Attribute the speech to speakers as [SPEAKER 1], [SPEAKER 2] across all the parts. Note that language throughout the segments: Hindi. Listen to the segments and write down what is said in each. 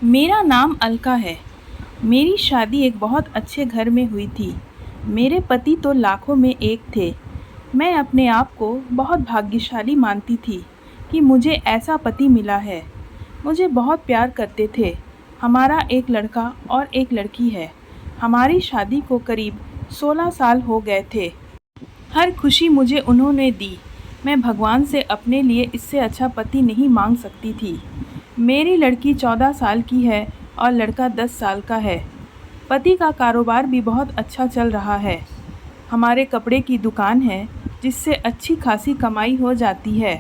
[SPEAKER 1] मेरा नाम अलका है। मेरी शादी एक बहुत अच्छे घर में हुई थी। मेरे पति तो लाखों में एक थे। मैं अपने आप को बहुत भाग्यशाली मानती थी कि मुझे ऐसा पति मिला है। मुझे बहुत प्यार करते थे। हमारा एक लड़का और एक लड़की है। हमारी शादी को करीब 16 साल हो गए थे। हर खुशी मुझे उन्होंने दी। मैं भगवान से अपने लिए इससे अच्छा पति नहीं मांग सकती थी। मेरी लड़की 14 साल की है और लड़का 10 साल का है। पति का कारोबार भी बहुत अच्छा चल रहा है। हमारे कपड़े की दुकान है जिससे अच्छी खासी कमाई हो जाती है।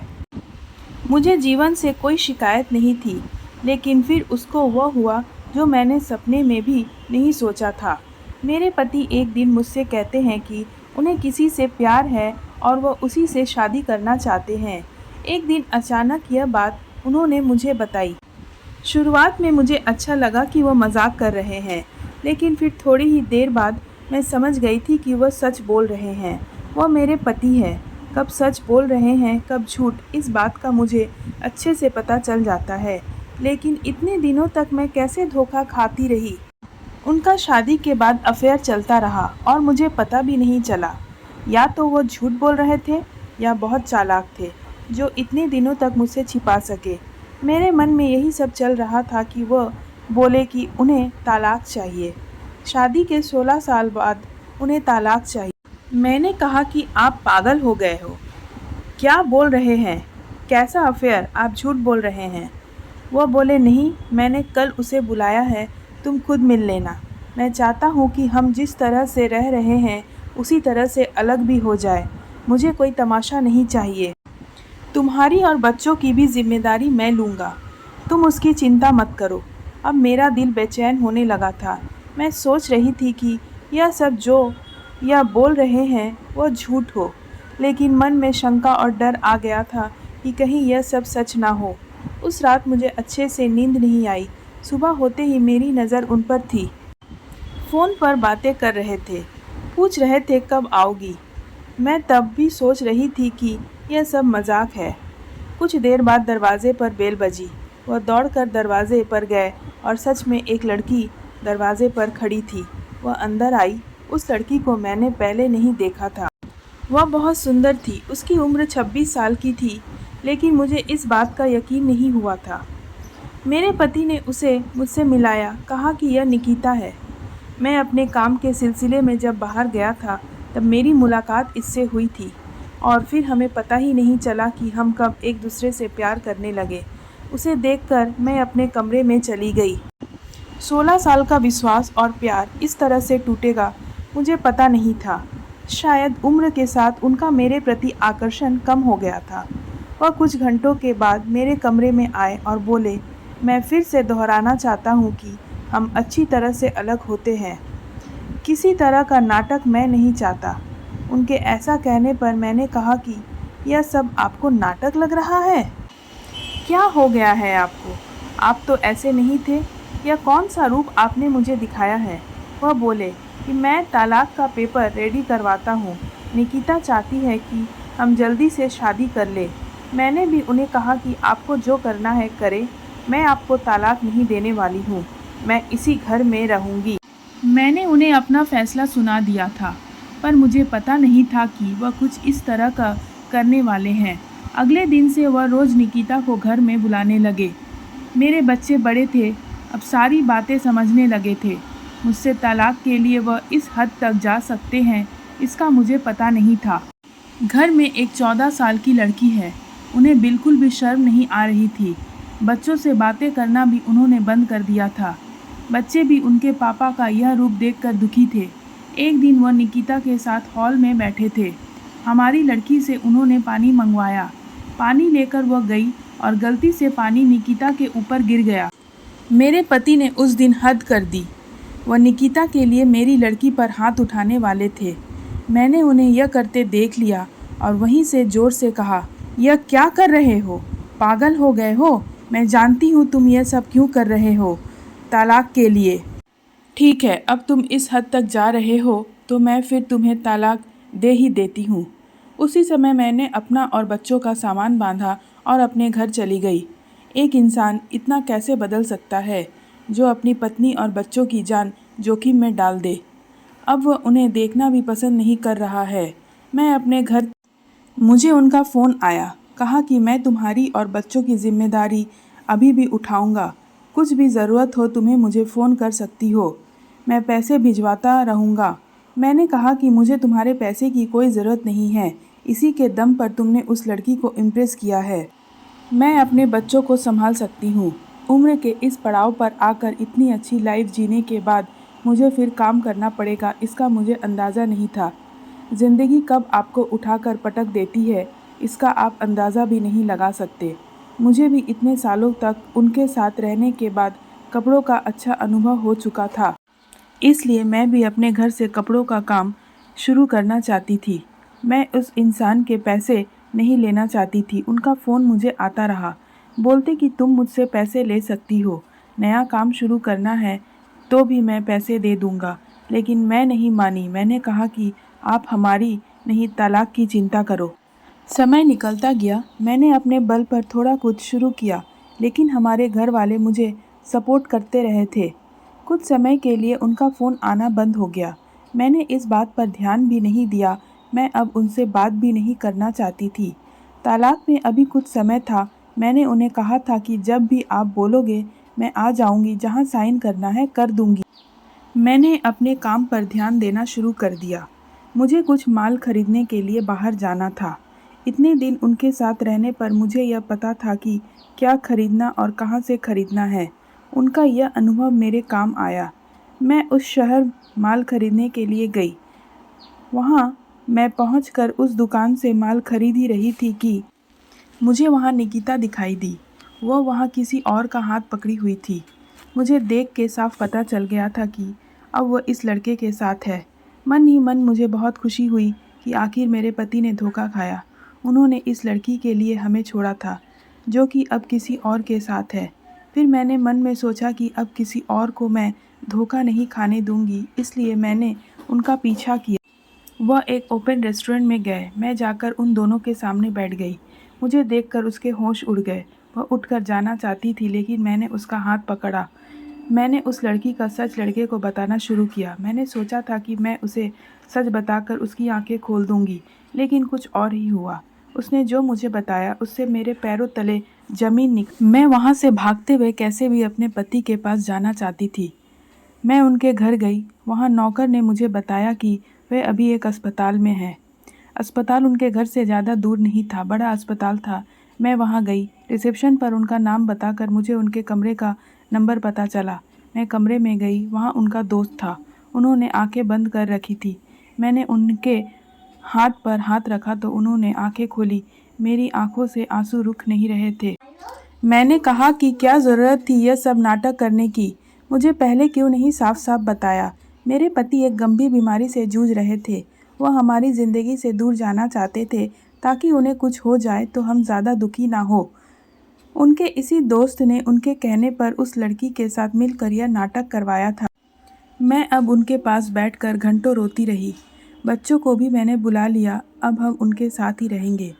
[SPEAKER 1] मुझे जीवन से कोई शिकायत नहीं थी, लेकिन फिर उसको वह हुआ जो मैंने सपने में भी नहीं सोचा था। मेरे पति एक दिन मुझसे कहते हैं कि उन्हें किसी से प्यार है और वह उसी से शादी करना चाहते हैं। एक दिन अचानक यह बात उन्होंने मुझे बताई। शुरुआत में मुझे अच्छा लगा कि वह मजाक कर रहे हैं, लेकिन फिर थोड़ी ही देर बाद मैं समझ गई थी कि वह सच बोल रहे हैं। वह मेरे पति हैं। कब सच बोल रहे हैं कब झूठ, इस बात का मुझे अच्छे से पता चल जाता है। लेकिन इतने दिनों तक मैं कैसे धोखा खाती रही। उनका शादी के बाद अफेयर चलता रहा और मुझे पता भी नहीं चला। या तो वो झूठ बोल रहे थे या बहुत चालाक थे जो इतने दिनों तक मुझसे छिपा सके। मेरे मन में यही सब चल रहा था कि वह बोले कि उन्हें तालाक चाहिए। शादी के 16 साल बाद उन्हें तालाक चाहिए। मैंने कहा कि आप पागल हो गए हो। क्या बोल रहे हैं? कैसा अफेयर? आप झूठ बोल रहे हैं। वह बोले नहीं, मैंने कल उसे बुलाया है, तुम खुद मिल लेना। मैं चाहता हूँ कि हम जिस तरह से रह रहे हैं उसी तरह से अलग भी हो जाए। मुझे कोई तमाशा नहीं चाहिए। तुम्हारी और बच्चों की भी जिम्मेदारी मैं लूँगा। तुम उसकी चिंता मत करो। अब मेरा दिल बेचैन होने लगा था। मैं सोच रही थी कि यह सब जो यह बोल रहे हैं वह झूठ हो, लेकिन मन में शंका और डर आ गया था कि कहीं यह सब सच ना हो। उस रात मुझे अच्छे से नींद नहीं आई। सुबह होते ही मेरी नज़र उन पर थी। फ़ोन पर बातें कर रहे थे, पूछ रहे थे कब आओगी। मैं तब भी सोच रही थी कि यह सब मजाक है। कुछ देर बाद दरवाजे पर बेल बजी। वह दौड़कर दरवाजे पर गए और सच में एक लड़की दरवाजे पर खड़ी थी। वह अंदर आई। उस लड़की को मैंने पहले नहीं देखा था। वह बहुत सुंदर थी। उसकी उम्र 26 साल की थी, लेकिन मुझे इस बात का यकीन नहीं हुआ था। मेरे पति ने उसे मुझसे मिलाया, कहा कि यह निकिता है। मैं अपने काम के सिलसिले में जब बाहर गया था तब मेरी मुलाकात इससे हुई थी और फिर हमें पता ही नहीं चला कि हम कब एक दूसरे से प्यार करने लगे। उसे देखकर मैं अपने कमरे में चली गई। 16 साल का विश्वास और प्यार इस तरह से टूटेगा मुझे पता नहीं था। शायद उम्र के साथ उनका मेरे प्रति आकर्षण कम हो गया था। वह कुछ घंटों के बाद मेरे कमरे में आए और बोले, मैं फिर से दोहराना चाहता हूँ कि हम अच्छी तरह से अलग होते हैं। किसी तरह का नाटक मैं नहीं चाहता। उनके ऐसा कहने पर मैंने कहा कि यह सब आपको नाटक लग रहा है? क्या हो गया है आपको? आप तो ऐसे नहीं थे। यह कौन सा रूप आपने मुझे दिखाया है? वह बोले कि मैं तालाक का पेपर रेडी करवाता हूँ। निकिता चाहती है कि हम जल्दी से शादी कर ले। मैंने भी उन्हें कहा कि आपको जो करना है करें, मैं आपको तालाक नहीं देने वाली हूँ। मैं इसी घर में रहूँगी। मैंने उन्हें अपना फैसला सुना दिया था, पर मुझे पता नहीं था कि वह कुछ इस तरह का करने वाले हैं। अगले दिन से वह रोज़ निकिता को घर में बुलाने लगे। मेरे बच्चे बड़े थे, अब सारी बातें समझने लगे थे। मुझसे तलाक के लिए वह इस हद तक जा सकते हैं, इसका मुझे पता नहीं था। घर में एक 14 साल की लड़की है। उन्हें बिल्कुल भी शर्म नहीं आ रही थी। बच्चों से बातें करना भी उन्होंने बंद कर दिया था। बच्चे भी उनके पापा का यह रूप देखकर दुखी थे। एक दिन वह निकिता के साथ हॉल में बैठे थे। हमारी लड़की से उन्होंने पानी मंगवाया। पानी लेकर वह गई और गलती से पानी निकिता के ऊपर गिर गया। मेरे पति ने उस दिन हद कर दी। वह निकिता के लिए मेरी लड़की पर हाथ उठाने वाले थे। मैंने उन्हें यह करते देख लिया और वहीं से ज़ोर से कहा, यह क्या कर रहे हो? पागल हो गए हो? मैं जानती हूँ तुम यह सब क्यों कर रहे हो, तालाक के लिए। ठीक है, अब तुम इस हद तक जा रहे हो तो मैं फिर तुम्हें तालाक दे ही देती हूँ। उसी समय मैंने अपना और बच्चों का सामान बांधा और अपने घर चली गई। एक इंसान इतना कैसे बदल सकता है? जो अपनी पत्नी और बच्चों की जान जोखिम में डाल दे। अब वह उन्हें देखना भी पसंद नहीं कर रहा है। मैं अपने घर मुझे उनका फ़ोन आया, कहा कि मैं तुम्हारी और बच्चों की जिम्मेदारी अभी भी उठाऊंगा। कुछ भी ज़रूरत हो तुम्हें मुझे फ़ोन कर सकती हो। मैं पैसे भिजवाता रहूँगा। मैंने कहा कि मुझे तुम्हारे पैसे की कोई ज़रूरत नहीं है। इसी के दम पर तुमने उस लड़की को इम्प्रेस किया है। मैं अपने बच्चों को संभाल सकती हूँ। उम्र के इस पड़ाव पर आकर इतनी अच्छी लाइफ जीने के बाद मुझे फिर काम करना पड़ेगा, इसका मुझे अंदाज़ा नहीं था। ज़िंदगी कब आपको उठाकर पटक देती है, इसका आप अंदाज़ा भी नहीं लगा सकते। मुझे भी इतने सालों तक उनके साथ रहने के बाद कपड़ों का अच्छा अनुभव हो चुका था। इसलिए मैं भी अपने घर से कपड़ों का काम शुरू करना चाहती थी। मैं उस इंसान के पैसे नहीं लेना चाहती थी। उनका फ़ोन मुझे आता रहा, बोलते कि तुम मुझसे पैसे ले सकती हो, नया काम शुरू करना है तो भी मैं पैसे दे दूँगा। लेकिन मैं नहीं मानी। मैंने कहा कि आप हमारी नहीं तलाक की चिंता करो। समय निकलता गया। मैंने अपने बल पर थोड़ा कुछ शुरू किया, लेकिन हमारे घर वाले मुझे सपोर्ट करते रहे थे। कुछ समय के लिए उनका फ़ोन आना बंद हो गया। मैंने इस बात पर ध्यान भी नहीं दिया। मैं अब उनसे बात भी नहीं करना चाहती थी। तलाक में अभी कुछ समय था। मैंने उन्हें कहा था कि जब भी आप बोलोगे मैं आ जाऊंगी, जहां साइन करना है कर दूंगी। मैंने अपने काम पर ध्यान देना शुरू कर दिया। मुझे कुछ माल खरीदने के लिए बाहर जाना था। इतने दिन उनके साथ रहने पर मुझे यह पता था कि क्या खरीदना और कहाँ से खरीदना है। उनका यह अनुभव मेरे काम आया। मैं उस शहर माल खरीदने के लिए गई। वहाँ मैं पहुँचकर उस दुकान से माल खरीद ही रही थी कि मुझे वहाँ निकिता दिखाई दी। वह वहाँ किसी और का हाथ पकड़ी हुई थी। मुझे देख के साफ पता चल गया था कि अब वह इस लड़के के साथ है। मन ही मन मुझे बहुत खुशी हुई कि आखिर मेरे पति ने धोखा खाया। उन्होंने इस लड़की के लिए हमें छोड़ा था, जो कि अब किसी और के साथ है। फिर मैंने मन में सोचा कि अब किसी और को मैं धोखा नहीं खाने दूंगी, इसलिए मैंने उनका पीछा किया। वह एक ओपन रेस्टोरेंट में गए। मैं जाकर उन दोनों के सामने बैठ गई। मुझे देखकर उसके होश उड़ गए। वह उठकर जाना चाहती थी, लेकिन मैंने उसका हाथ पकड़ा। मैंने उस लड़की का सच लड़के को बताना शुरू किया। मैंने सोचा था कि मैं उसे सच बताकर उसकी आंखें खोल दूंगी, लेकिन कुछ और ही हुआ। उसने जो मुझे बताया उससे मेरे पैरों तले जमीन निकल। मैं वहाँ से भागते हुए कैसे भी अपने पति के पास जाना चाहती थी। मैं उनके घर गई। वहाँ नौकर ने मुझे बताया कि वे अभी एक अस्पताल में हैं। अस्पताल उनके घर से ज़्यादा दूर नहीं था, बड़ा अस्पताल था। मैं वहाँ गई। रिसेप्शन पर उनका नाम बताकर मुझे उनके कमरे का नंबर पता चला। मैं कमरे में गई। वहाँ उनका दोस्त था। उन्होंने आंखें बंद कर रखी थी। मैंने उनके हाथ पर हाथ रखा तो उन्होंने आंखें खोली। मेरी आंखों से आंसू रुक नहीं रहे थे। मैंने कहा कि क्या ज़रूरत थी यह सब नाटक करने की? मुझे पहले क्यों नहीं साफ साफ बताया? मेरे पति एक गंभीर बीमारी से जूझ रहे थे। वह हमारी ज़िंदगी से दूर जाना चाहते थे ताकि उन्हें कुछ हो जाए तो हम ज़्यादा दुखी ना हो। उनके इसी दोस्त ने उनके कहने पर उस लड़की के साथ मिलकर यह नाटक करवाया था। मैं अब उनके पास बैठकर घंटों रोती रही। बच्चों को भी मैंने बुला लिया। अब हम उनके साथ ही रहेंगे।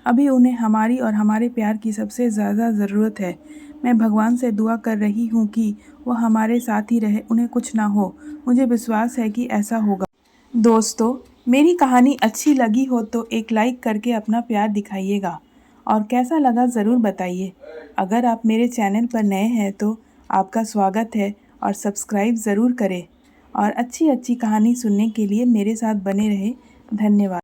[SPEAKER 1] अभी उन्हें हमारी और हमारे प्यार की सबसे ज़्यादा ज़रूरत है। मैं भगवान से दुआ कर रही हूँ कि वह हमारे साथ ही रहे, उन्हें कुछ ना हो। मुझे विश्वास है कि ऐसा होगा। दोस्तों, मेरी कहानी अच्छी लगी हो तो एक लाइक करके अपना प्यार दिखाइएगा और कैसा लगा ज़रूर बताइए। अगर आप मेरे चैनल पर नए हैं तो आपका स्वागत है और सब्सक्राइब ज़रूर करें और अच्छी अच्छी कहानी सुनने के लिए मेरे साथ बने रहें। धन्यवाद।